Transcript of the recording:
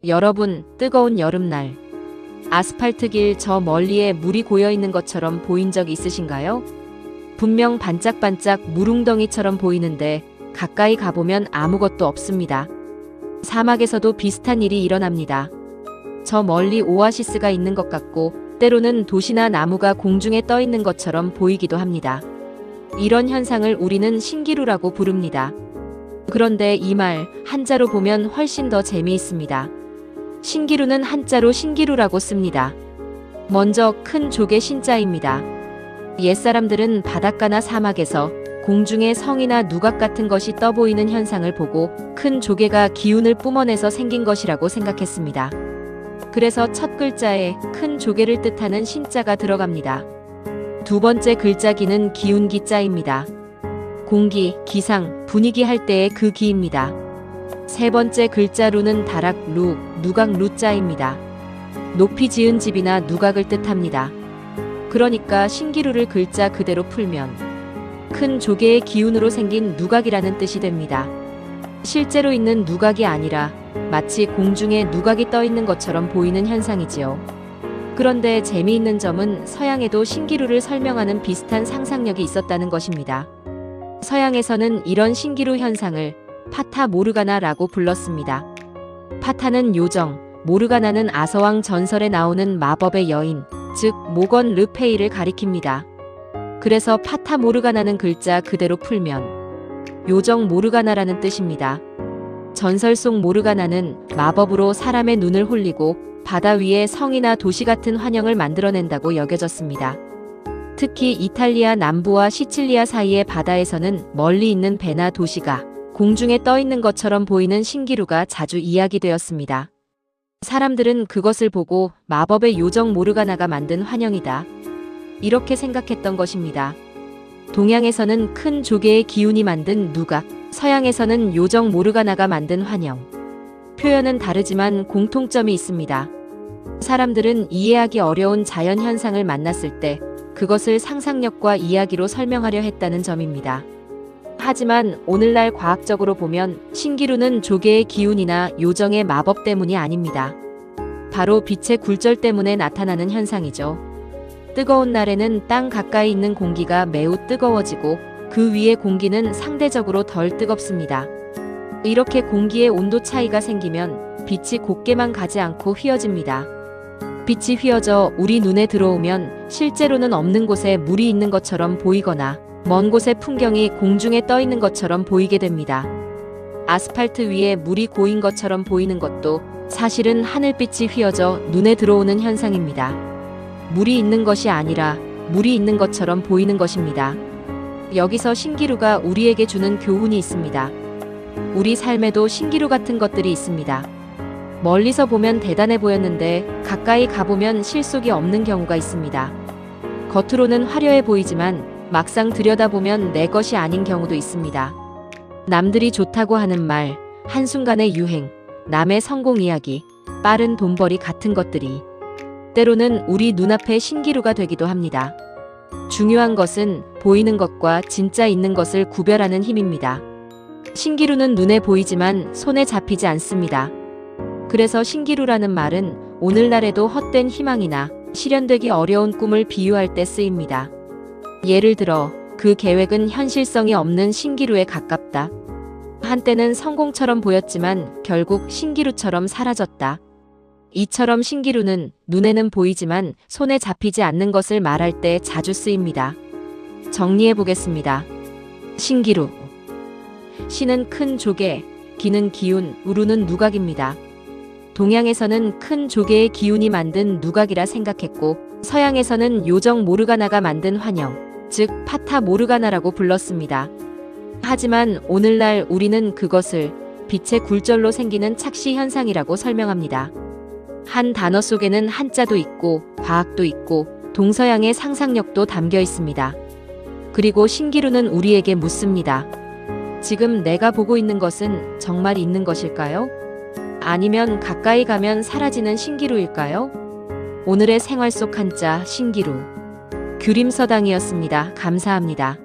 여러분, 뜨거운 여름날 아스팔트 길 저 멀리에 물이 고여있는 것처럼 보인 적 있으신가요? 분명 반짝반짝 물웅덩이처럼 보이는데 가까이 가보면 아무것도 없습니다. 사막에서도 비슷한 일이 일어납니다. 저 멀리 오아시스가 있는 것 같고 때로는 도시나 나무가 공중에 떠 있는 것처럼 보이기도 합니다. 이런 현상을 우리는 신기루라고 부릅니다. 그런데 이 말 한자로 보면 훨씬 더 재미있습니다. 신기루는 한자로 신기루라고 씁니다. 먼저 큰 조개 신자입니다. 옛사람들은 바닷가나 사막에서 공중에 성이나 누각 같은 것이 떠 보이는 현상을 보고 큰 조개가 기운을 뿜어내서 생긴 것이라고 생각했습니다. 그래서 첫 글자에 큰 조개를 뜻하는 신자가 들어갑니다. 두 번째 글자 기는 기운 기자입니다. 공기, 기상, 분위기 할 때의 그 기입니다. 세 번째 글자 루는 다락 루, 누각 루자입니다. 높이 지은 집이나 누각을 뜻합니다. 그러니까 신기루를 글자 그대로 풀면 큰 조개의 기운으로 생긴 누각이라는 뜻이 됩니다. 실제로 있는 누각이 아니라 마치 공중에 누각이 떠 있는 것처럼 보이는 현상이지요. 그런데 재미있는 점은 서양에도 신기루를 설명하는 비슷한 상상력이 있었다는 것입니다. 서양에서는 이런 신기루 현상을 파타 모르가나라고 불렀습니다. 파타는 요정, 모르가나는 아서왕 전설에 나오는 마법의 여인, 즉 모건 르페이를 가리킵니다. 그래서 파타 모르가나는 글자 그대로 풀면 요정 모르가나라는 뜻입니다. 전설 속 모르가나는 마법으로 사람의 눈을 홀리고 바다 위에 성이나 도시 같은 환영을 만들어낸다고 여겨졌습니다. 특히 이탈리아 남부와 시칠리아 사이의 바다에서는 멀리 있는 배나 도시가 공중에 떠 있는 것처럼 보이는 신기루가 자주 이야기되었습니다. 사람들은 그것을 보고 마법의 요정 모르가나가 만든 환영이다, 이렇게 생각했던 것입니다. 동양에서는 큰 조개의 기운이 만든 누각, 서양에서는 요정 모르가나가 만든 환영. 표현은 다르지만 공통점이 있습니다. 사람들은 이해하기 어려운 자연 현상을 만났을 때 그것을 상상력과 이야기로 설명하려 했다는 점입니다. 하지만 오늘날 과학적으로 보면 신기루는 조개의 기운이나 요정의 마법 때문이 아닙니다. 바로 빛의 굴절 때문에 나타나는 현상이죠. 뜨거운 날에는 땅 가까이 있는 공기가 매우 뜨거워지고 그 위의 공기는 상대적으로 덜 뜨겁습니다. 이렇게 공기의 온도 차이가 생기면 빛이 곱게만 가지 않고 휘어집니다. 빛이 휘어져 우리 눈에 들어오면 실제로는 없는 곳에 물이 있는 것처럼 보이거나 먼 곳의 풍경이 공중에 떠 있는 것처럼 보이게 됩니다. 아스팔트 위에 물이 고인 것처럼 보이는 것도 사실은 하늘빛이 휘어져 눈에 들어오는 현상입니다. 물이 있는 것이 아니라 물이 있는 것처럼 보이는 것입니다. 여기서 신기루가 우리에게 주는 교훈이 있습니다. 우리 삶에도 신기루 같은 것들이 있습니다. 멀리서 보면 대단해 보였는데 가까이 가보면 실속이 없는 경우가 있습니다. 겉으로는 화려해 보이지만 막상 들여다보면 내 것이 아닌 경우도 있습니다. 남들이 좋다고 하는 말, 한순간의 유행, 남의 성공 이야기, 빠른 돈벌이 같은 것들이 때로는 우리 눈앞의 신기루가 되기도 합니다. 중요한 것은 보이는 것과 진짜 있는 것을 구별하는 힘입니다. 신기루는 눈에 보이지만 손에 잡히지 않습니다. 그래서 신기루라는 말은 오늘날에도 헛된 희망이나 실현되기 어려운 꿈을 비유할 때 쓰입니다. 예를 들어 그 계획은 현실성이 없는 신기루에 가깝다. 한때는 성공처럼 보였지만 결국 신기루처럼 사라졌다. 이처럼 신기루는 눈에는 보이지만 손에 잡히지 않는 것을 말할 때 자주 쓰입니다. 정리해 보겠습니다. 신기루. 신은 큰 조개, 기는 기운, 우루는 누각입니다. 동양에서는 큰 조개의 기운이 만든 누각이라 생각했고 서양에서는 요정 모르가나가 만든 환영, 즉 파타 모르가나라고 불렀습니다. 하지만 오늘날 우리는 그것을 빛의 굴절로 생기는 착시 현상이라고 설명합니다. 한 단어 속에는 한자도 있고 과학도 있고 동서양의 상상력도 담겨 있습니다. 그리고 신기루는 우리에게 묻습니다. 지금 내가 보고 있는 것은 정말 있는 것일까요? 아니면 가까이 가면 사라지는 신기루일까요? 오늘의 생활 속 한자 신기루. 규림서당이었습니다. 감사합니다.